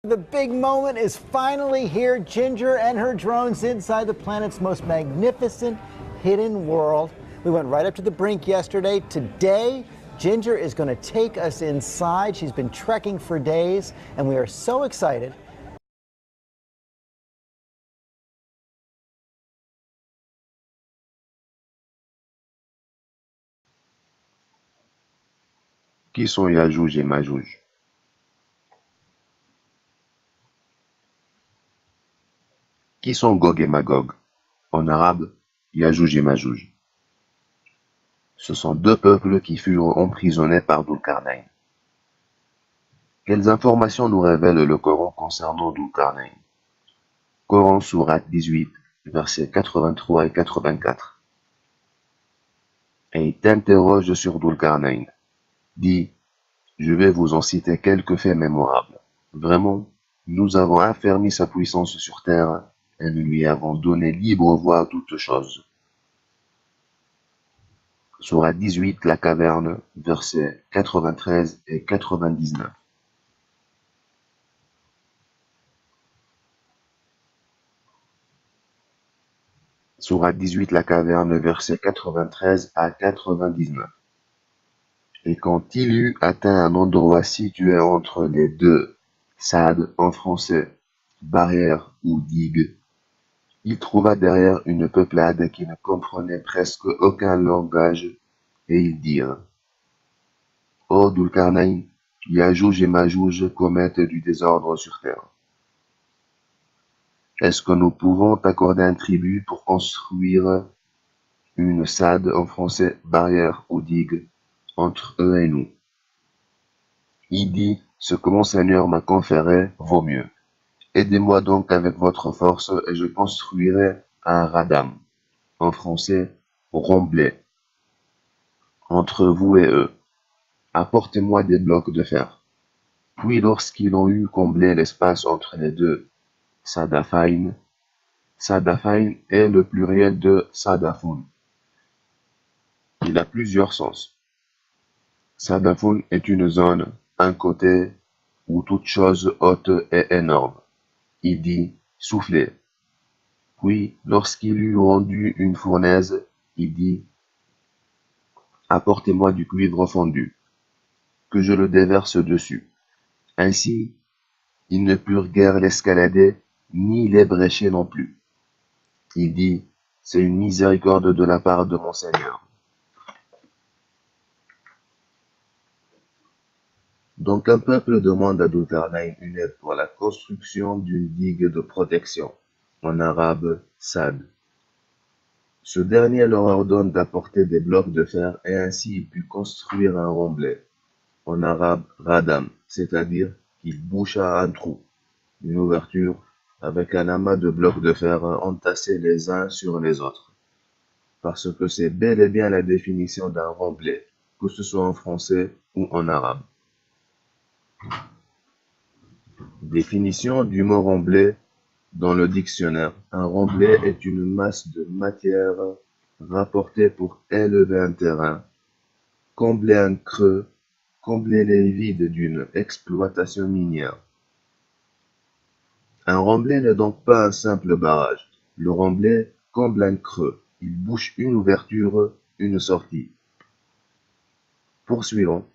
The big moment is finally here. Ginger and her drones inside the planet's most magnificent hidden world. We went right up to the brink yesterday. Today, Ginger is going to take us inside. She's been trekking for days, and we are so excited. Qui sont Yajouj et Majouj? Qui sont Gog et Magog? En arabe, Yajouj et Majouj. Ce sont deux peuples qui furent emprisonnés par Dulkarnain. Quelles informations nous révèle le Coran concernant Dulkarnain? Coran sourate 18, versets 83 et 84. Et il t'interroge sur Dulkarnain. Dis, je vais vous en citer quelques faits mémorables. Vraiment, nous avons affermi sa puissance sur terre et nous lui avons donné libre voie à toutes choses. Sourate 18, la caverne, versets 93 et 99. Sourate 18, la caverne, versets 93 à 99. Et quand il eut atteint un endroit situé entre les deux, Sad en français, barrière ou digue, il trouva derrière une peuplade qui ne comprenait presque aucun langage, et ils dirent: Ô Dulkarnain, Yajouj et Majouj commettent du désordre sur terre. Est-ce que nous pouvons t'accorder un tribut pour construire une Sad en français, barrière ou digue, entre eux et nous? Il dit: ce que mon Seigneur m'a conféré vaut mieux. Aidez-moi donc avec votre force et je construirai un radam, en français remblai, entre vous et eux. Apportez-moi des blocs de fer. Puis lorsqu'ils ont eu comblé l'espace entre les deux Sadafain, Sadafain est le pluriel de Sadafun. Il a plusieurs sens. Sadafun est une zone, un côté, où toute chose haute et énorme. Il dit: soufflez. Puis, lorsqu'il eut rendu une fournaise, il dit: apportez-moi du cuivre fondu, que je le déverse dessus. Ainsi, ils ne purent guère l'escalader, ni l'ébrécher non plus. Il dit: c'est une miséricorde de la part de mon Seigneur. Donc un peuple demande à Dulkarnain une aide pour la construction d'une digue de protection, en arabe Sad. Ce dernier leur ordonne d'apporter des blocs de fer et ainsi il put construire un remblai, en arabe radam, c'est-à-dire qu'il boucha un trou, une ouverture, avec un amas de blocs de fer entassés les uns sur les autres. Parce que c'est bel et bien la définition d'un remblai, que ce soit en français ou en arabe. Définition du mot remblai dans le dictionnaire. Un remblai est une masse de matière rapportée pour élever un terrain, combler un creux, combler les vides d'une exploitation minière. Un remblai n'est donc pas un simple barrage. Le remblai comble un creux. Il bouche une ouverture, une sortie. Poursuivons.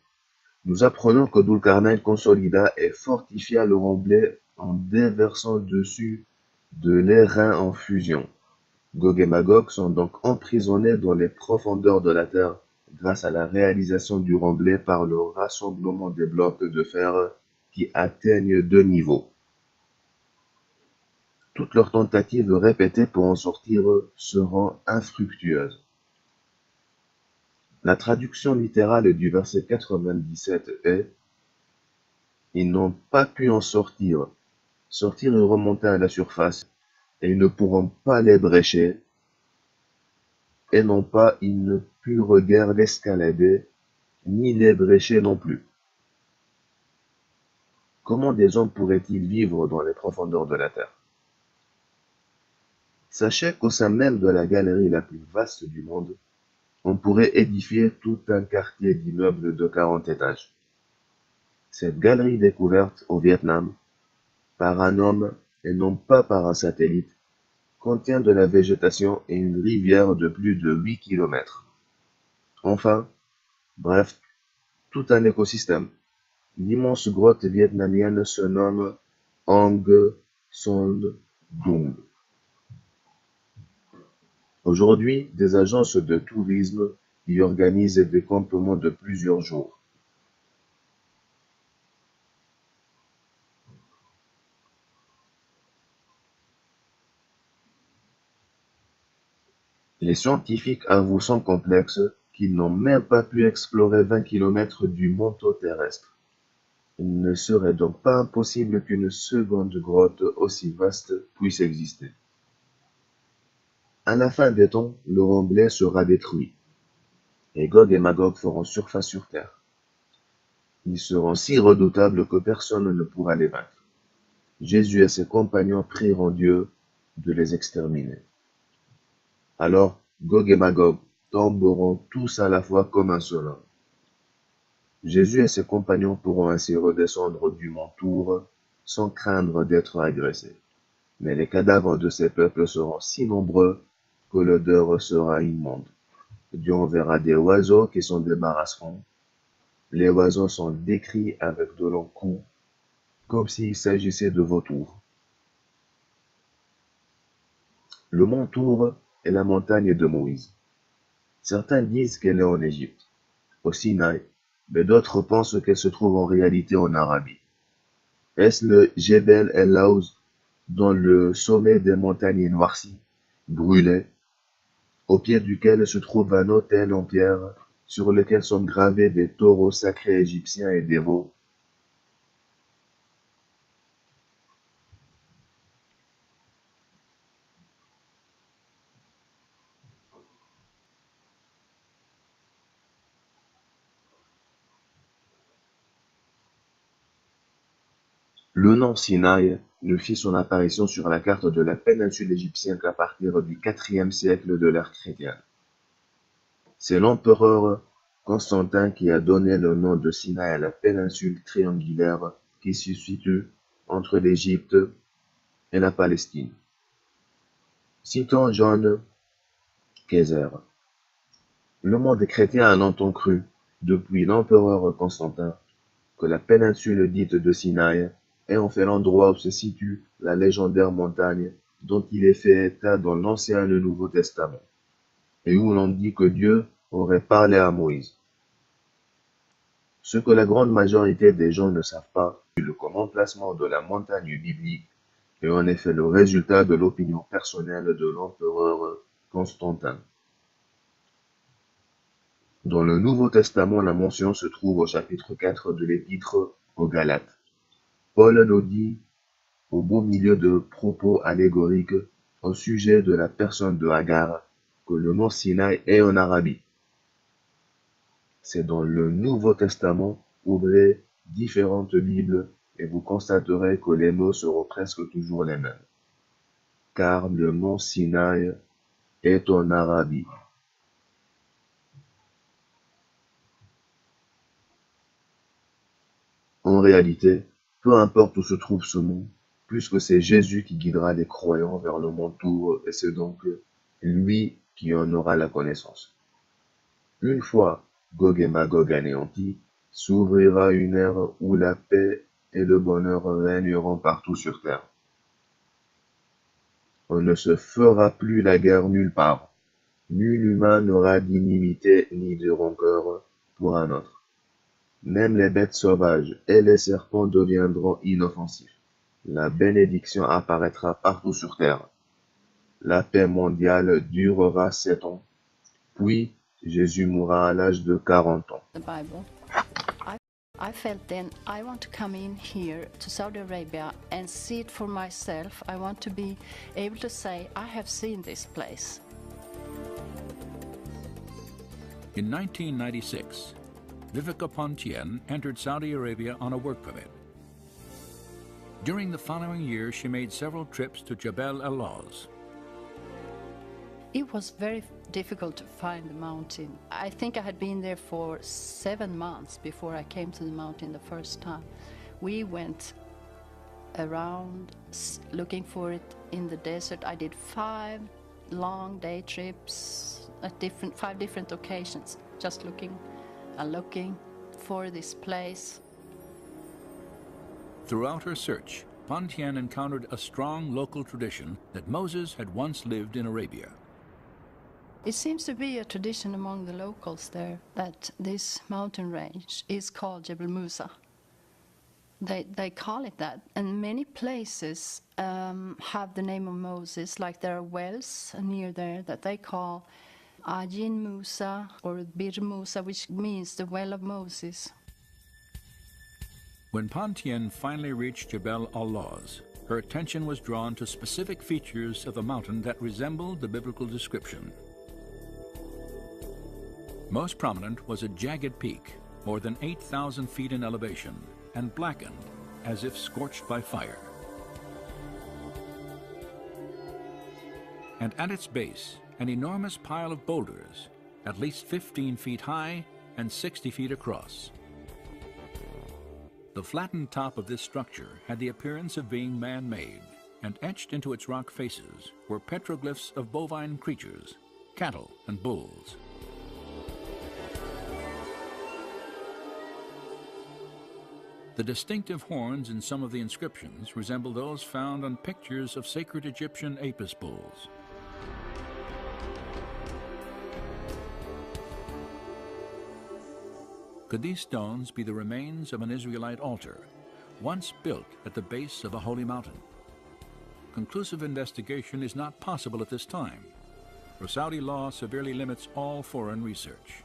Nous apprenons que Dulkarnain consolida et fortifia le remblai en déversant dessus de l'airain en fusion. Gog et Magog sont donc emprisonnés dans les profondeurs de la terre grâce à la réalisation du remblai par le rassemblement des blocs de fer qui atteignent 2 niveaux. Toutes leurs tentatives répétées pour en sortir seront infructueuses. La traduction littérale du verset 97 est: ils n'ont pas pu en sortir, sortir et remonter à la surface, et ils ne pourront pas les brécher, et non pas ils ne purent guère l'escalader, ni les brécher non plus. Comment des hommes pourraient-ils vivre dans les profondeurs de la terre? Sachez qu'au sein même de la galerie la plus vaste du monde, on pourrait édifier tout un quartier d'immeubles de 40 étages. Cette galerie découverte au Vietnam par un homme et non pas par un satellite, contient de la végétation et une rivière de plus de 8 kilomètres. Enfin, bref, tout un écosystème. L'immense grotte vietnamienne se nomme Hang Son Doong. Aujourd'hui, des agences de tourisme y organisent des campements de plusieurs jours. Les scientifiques avouent sans complexe qu'ils n'ont même pas pu explorer 20 kilomètres du manteau terrestre. Il ne serait donc pas impossible qu'une seconde grotte aussi vaste puisse exister. À la fin des temps, le remblai sera détruit, et Gog et Magog feront surface sur Terre. Ils seront si redoutables que personne ne pourra les vaincre. Jésus et ses compagnons prieront Dieu de les exterminer. Alors, Gog et Magog tomberont tous à la fois comme un seul homme. Jésus et ses compagnons pourront ainsi redescendre du mont Tour sans craindre d'être agressés. Mais les cadavres de ces peuples seront si nombreux que l'odeur sera immonde. Dieu enverra des oiseaux qui s'en débarrasseront. Les oiseaux sont décrits avec de longs coups, comme s'il s'agissait de vautours. Le mont Tour est la montagne de Moïse. Certains disent qu'elle est en Égypte, au Sinaï, mais d'autres pensent qu'elle se trouve en réalité en Arabie. Est-ce le Jebel El Laouz, dont le sommet des montagnes est noirci, brûlé, au pied duquel se trouve un autel en pierre sur lequel sont gravés des taureaux sacrés égyptiens et des veaux? Le nom Sinaï ne fit son apparition sur la carte de la péninsule égyptienne qu'à partir du IVe siècle de l'ère chrétienne. C'est l'empereur Constantin qui a donné le nom de Sinaï à la péninsule triangulaire qui se situe entre l'Égypte et la Palestine. Citons John Kaiser. Le monde chrétien a longtemps cru, depuis l'empereur Constantin, que la péninsule dite de Sinaï est en fait l'endroit où se situe la légendaire montagne dont il est fait état dans l'Ancien et le Nouveau Testament, et où l'on dit que Dieu aurait parlé à Moïse. Ce que la grande majorité des gens ne savent pas, c'est que l'emplacement de la montagne biblique est en effet le résultat de l'opinion personnelle de l'empereur Constantin. Dans le Nouveau Testament, la mention se trouve au chapitre 4 de l'Épître aux Galates. Paul nous dit, au beau milieu de propos allégoriques au sujet de la personne de Hagar, que le mont Sinaï est en Arabie. C'est dans le Nouveau Testament, ouvrez différentes Bibles et vous constaterez que les mots seront presque toujours les mêmes. Car le mont Sinaï est en Arabie. En réalité, peu importe où se trouve ce mont, puisque c'est Jésus qui guidera les croyants vers le mont Tour, et c'est donc lui qui en aura la connaissance. Une fois Gog et Magog anéantis, s'ouvrira une ère où la paix et le bonheur régneront partout sur terre. On ne se fera plus la guerre nulle part. Nul humain n'aura d'inimité ni de rancœur pour un autre. Même les bêtes sauvages et les serpents deviendront inoffensifs. La bénédiction apparaîtra partout sur terre. La paix mondiale durera 7 ans. Puis, Jésus mourra à l'âge de 40 ans. The Bible. I felt then I want to come in here to Saudi Arabia and see it for myself. I want to be able to say I have seen this place. In 1996, Vivica Pontien entered Saudi Arabia on a work permit. During the following year, she made several trips to Jebel El Laouz. It was very difficult to find the mountain. I think I had been there for 7 months before I came to the mountain the first time. We went around looking for it in the desert. I did 5 long day trips at 5 different occasions, just looking and looking for this place. Throughout her search, Pan Tien encountered a strong local tradition that Moses had once lived in Arabia. It seems to be a tradition among the locals there that this mountain range is called Jebel Musa. They call it that, and many places have the name of Moses, like there are wells near there that they call Ajin Musa or Bir Musa, which means the well of Moses. When Pan Tien finally reached Jebel al-Lawz, her attention was drawn to specific features of the mountain that resembled the biblical description. Most prominent was a jagged peak, more than 8,000 feet in elevation, and blackened as if scorched by fire. And at its base, an enormous pile of boulders, at least 15 feet high and 60 feet across. The flattened top of this structure had the appearance of being man-made, and etched into its rock faces were petroglyphs of bovine creatures, cattle and bulls. The distinctive horns in some of the inscriptions resemble those found on pictures of sacred Egyptian Apis bulls. Could these stones be the remains of an Israelite altar, once built at the base of a holy mountain? Conclusive investigation is not possible at this time, for Saudi law severely limits all foreign research.